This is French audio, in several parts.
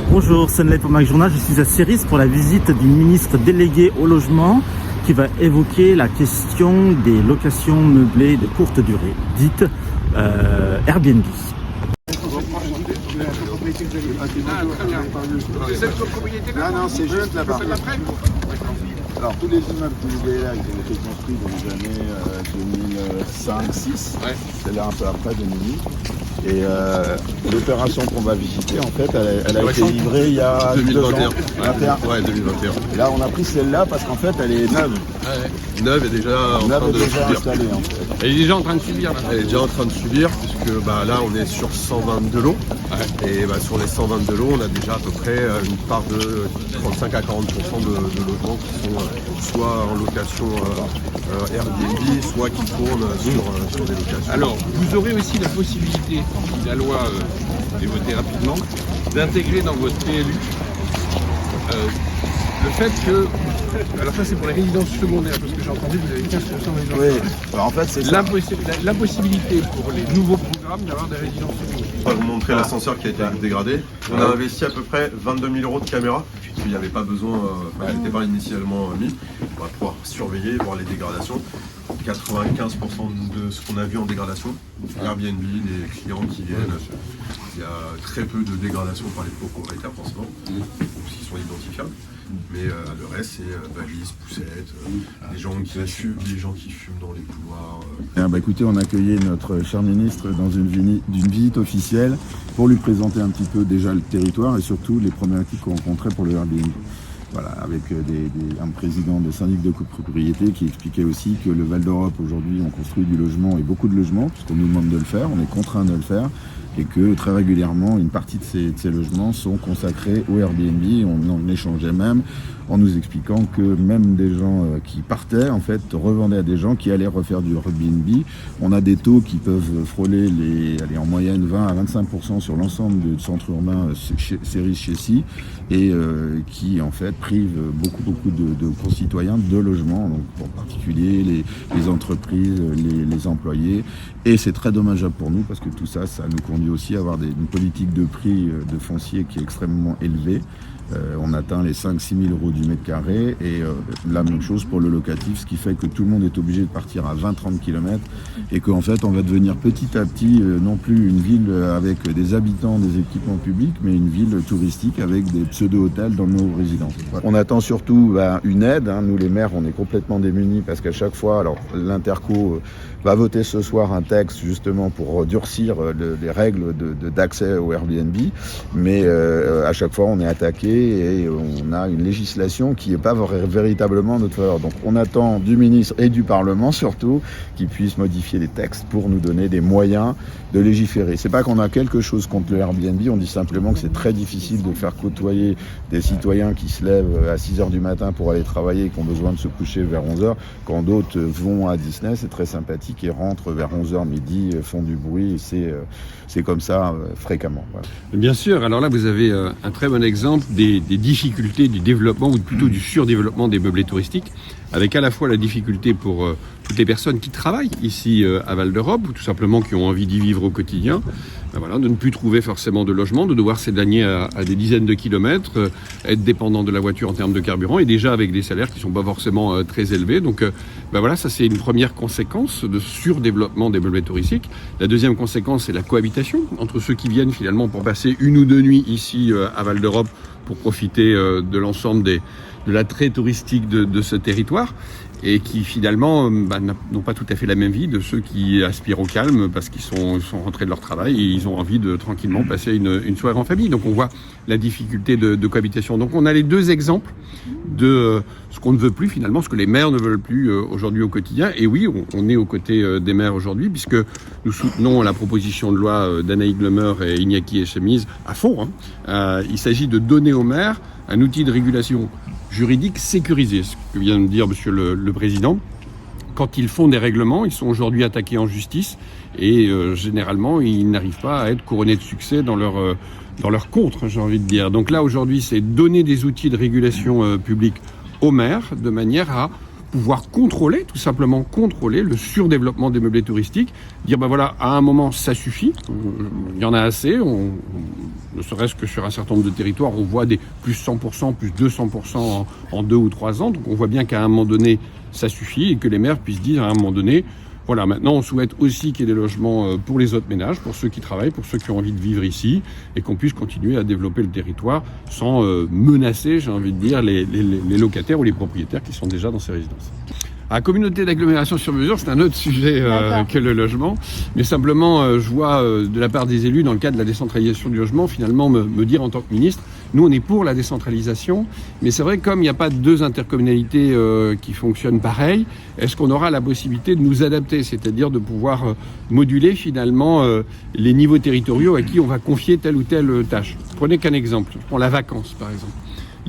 Bonjour, Sunlight pour Mac Journal. Je suis à Céris pour la visite du ministre délégué au logement qui va évoquer la question des locations meublées de courte durée, dites Airbnb. Non, c'est juste là-bas. Alors, tous les immeubles que vous voyez là, ils ont été construits dans les années 2005-2006. Ouais. C'est là un peu après 2008. Et l'opération qu'on va visiter, en fait, elle a été livrée il y a 2021. 21. Ouais, 2021. Et là, on a pris celle-là parce qu'en fait, elle est neuve. Ouais. Neuve est déjà en train de subir. Installée, en fait. Elle est déjà en train de subir. Là. Elle est déjà en train de subir puisque là, on est sur 122 lots. Ouais. Et sur les 122 lots, on a déjà à peu près une part de 35 à 40% de logements qui sont soit en location Airbnb, soit qui tournent sur des locations. Alors, vous aurez aussi la possibilité, si la loi est votée rapidement, d'intégrer dans votre PLU le fait que, alors ça c'est pour les résidences secondaires, parce que j'ai entendu que vous avez 15% de résidences secondaires. Oui, alors en fait c'est ça. La possibilité pour les nouveaux programmes d'avoir des résidences secondaires. On va vous montrer l'ascenseur qui a été dégradé. On a investi à peu près 22 000 € de caméras, puisqu'il n'y avait pas besoin, elles n'étaient pas initialement mis. On va pouvoir surveiller, voir les dégradations. 95% de ce qu'on a vu en dégradation, Airbnb, des clients qui viennent, il y a très peu de dégradation par les propriétaires forcément, qui sont identifiables. Mais le reste, c'est valises, poussettes, des gens qui fument dans les couloirs. Écoutez, on a accueilli notre cher ministre dans d'une visite officielle pour lui présenter un petit peu déjà le territoire et surtout les problématiques qu'on rencontrait pour le Airbnb. Voilà, avec un président de syndic de copropriété qui expliquait aussi que le Val d'Europe, aujourd'hui, on construit du logement et beaucoup de logements, puisqu'on nous demande de le faire, on est contraint de le faire, et que très régulièrement, une partie de ces logements sont consacrés au Airbnb. On en échangeait même en nous expliquant que même des gens qui partaient, en fait, revendaient à des gens qui allaient refaire du Airbnb. On a des taux qui peuvent frôler en moyenne 20 à 25% sur l'ensemble du centre urbain Céris-Chessy et qui, en fait, privent beaucoup de concitoyens de logements, donc en particulier les entreprises, les employés. Et c'est très dommageable pour nous parce que tout ça, ça nous conduit aussi à avoir une politique de prix de foncier qui est extrêmement élevée. On atteint les 5-6 000 € du mètre carré et la même chose pour le locatif, ce qui fait que tout le monde est obligé de partir à 20-30 km et qu'en fait on va devenir petit à petit non plus une ville avec des habitants, des équipements publics, mais une ville touristique avec des pseudo-hôtels dans nos résidences. On attend surtout une aide, nous les maires on est complètement démunis parce qu'à chaque fois, alors l'interco va voter ce soir un texte justement pour durcir les règles d'accès au Airbnb, mais à chaque fois on est attaqué et on a une législation qui n'est pas véritablement en notre faveur. Donc on attend du ministre et du Parlement surtout qu'ils puissent modifier les textes pour nous donner des moyens de légiférer. C'est pas qu'on a quelque chose contre le Airbnb, on dit simplement que c'est très difficile de faire côtoyer des citoyens qui se lèvent à 6h du matin pour aller travailler et qui ont besoin de se coucher vers 11h, quand d'autres vont à Disney, c'est très sympathique, et rentrent vers 11h midi, font du bruit, et c'est comme ça fréquemment. Voilà. Bien sûr, alors là vous avez un très bon exemple des difficultés du développement, ou plutôt du surdéveloppement des meublés touristiques, avec à la fois la difficulté pour toutes les personnes qui travaillent ici à Val d'Europe, ou tout simplement qui ont envie d'y vivre au quotidien, de ne plus trouver forcément de logement, de devoir s'éloigner à des dizaines de kilomètres, être dépendant de la voiture en termes de carburant, et déjà avec des salaires qui ne sont pas forcément très élevés. Donc ça c'est une première conséquence de surdéveloppement des meublés touristiques. La deuxième conséquence, c'est la cohabitation entre ceux qui viennent finalement pour passer 1 ou 2 nuits ici à Val d'Europe pour profiter de l'ensemble de l'attrait touristique de ce territoire, et qui finalement n'ont pas tout à fait la même vie de ceux qui aspirent au calme parce qu'ils sont rentrés de leur travail et ils ont envie de tranquillement passer une soirée en famille. Donc on voit la difficulté de cohabitation. Donc on a les deux exemples de ce qu'on ne veut plus finalement, ce que les maires ne veulent plus aujourd'hui au quotidien. Et oui, on est aux côtés des maires aujourd'hui, puisque nous soutenons la proposition de loi d'Anaïg Lemeur et Iñaki Etchemiz à fond. Il s'agit de donner aux maires un outil de régulation juridique sécurisé, ce que vient de dire Monsieur le Président. Quand ils font des règlements, ils sont aujourd'hui attaqués en justice et généralement, ils n'arrivent pas à être couronnés de succès dans leur contre, j'ai envie de dire. Donc là, aujourd'hui, c'est donner des outils de régulation publique aux maires de manière à pouvoir contrôler, tout simplement contrôler le surdéveloppement des meublés touristiques, dire à un moment ça suffit, il y en a assez, ne serait-ce que sur un certain nombre de territoires, on voit des plus 100%, plus 200% en 2 ou 3 ans. Donc on voit bien qu'à un moment donné, ça suffit et que les maires puissent dire à un moment donné, voilà, maintenant on souhaite aussi qu'il y ait des logements pour les autres ménages, pour ceux qui travaillent, pour ceux qui ont envie de vivre ici, et qu'on puisse continuer à développer le territoire sans menacer, j'ai envie de dire, les locataires ou les propriétaires qui sont déjà dans ces résidences. La communauté d'agglomération sur mesure, c'est un autre sujet que le logement. Mais simplement, je vois de la part des élus, dans le cadre de la décentralisation du logement, finalement me dire en tant que ministre, nous on est pour la décentralisation, mais c'est vrai comme il n'y a pas 2 intercommunalités qui fonctionnent pareil, est-ce qu'on aura la possibilité de nous adapter, c'est-à-dire de pouvoir moduler finalement les niveaux territoriaux à qui on va confier telle ou telle tâche. Prenez qu'un exemple, je prends la vacance par exemple.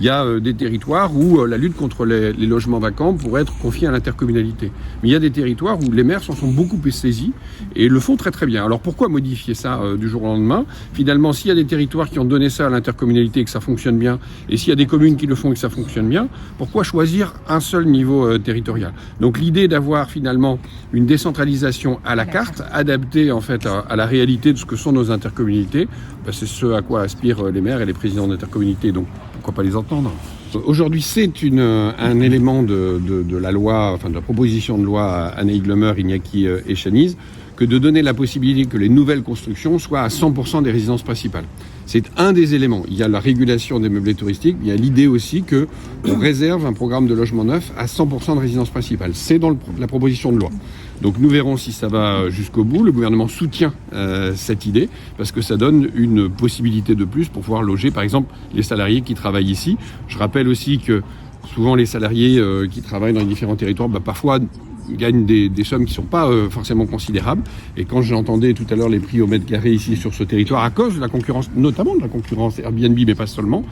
Il y a des territoires où la lutte contre les logements vacants pourrait être confiée à l'intercommunalité. Mais il y a des territoires où les maires s'en sont beaucoup saisis et le font très très bien. Alors pourquoi modifier ça du jour au lendemain ? Finalement, s'il y a des territoires qui ont donné ça à l'intercommunalité et que ça fonctionne bien, et s'il y a des communes qui le font et que ça fonctionne bien, pourquoi choisir un seul niveau territorial ? Donc l'idée d'avoir finalement une décentralisation à la carte, adaptée en fait à la réalité de ce que sont nos intercommunalités, ben, c'est ce à quoi aspirent les maires et les présidents d'intercommunalités. Donc pourquoi pas les entendre ? Aujourd'hui, c'est un élément de la loi, enfin de la proposition de loi Anne Glemer, Iñaki et Chaniz, que de donner la possibilité que les nouvelles constructions soient à 100% des résidences principales. C'est un des éléments. Il y a la régulation des meublés touristiques, il y a l'idée aussi qu'on réserve un programme de logement neuf à 100% de résidences principales. C'est dans la proposition de loi. Donc nous verrons si ça va jusqu'au bout. Le gouvernement soutient cette idée parce que ça donne une possibilité de plus pour pouvoir loger, par exemple, les salariés qui travaillent ici. Je rappelle aussi que souvent les salariés qui travaillent dans les différents territoires, parfois gagnent des sommes qui ne sont pas forcément considérables. Et quand j'entendais tout à l'heure les prix au mètre carré ici sur ce territoire, à cause de la concurrence, notamment de la concurrence Airbnb, mais pas seulement,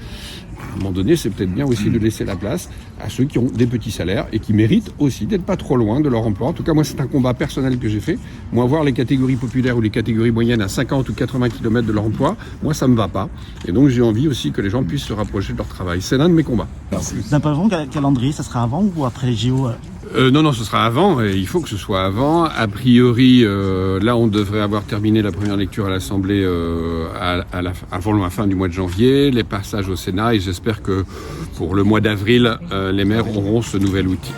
à un moment donné, c'est peut-être bien aussi de laisser la place à ceux qui ont des petits salaires et qui méritent aussi d'être pas trop loin de leur emploi. En tout cas, moi, c'est un combat personnel que j'ai fait. Moi, voir les catégories populaires ou les catégories moyennes à 50 ou 80 km de leur emploi, moi, ça me va pas. Et donc, j'ai envie aussi que les gens puissent se rapprocher de leur travail. C'est l'un de mes combats. Vous avez pas vraiment calendrier, ça sera avant ou après les JO Non, ce sera avant. Et il faut que ce soit avant. A priori, là, on devrait avoir terminé la première lecture à l'Assemblée avant la fin du mois de janvier, les passages au Sénat, et j'espère que pour le mois d'avril, les maires auront ce nouvel outil.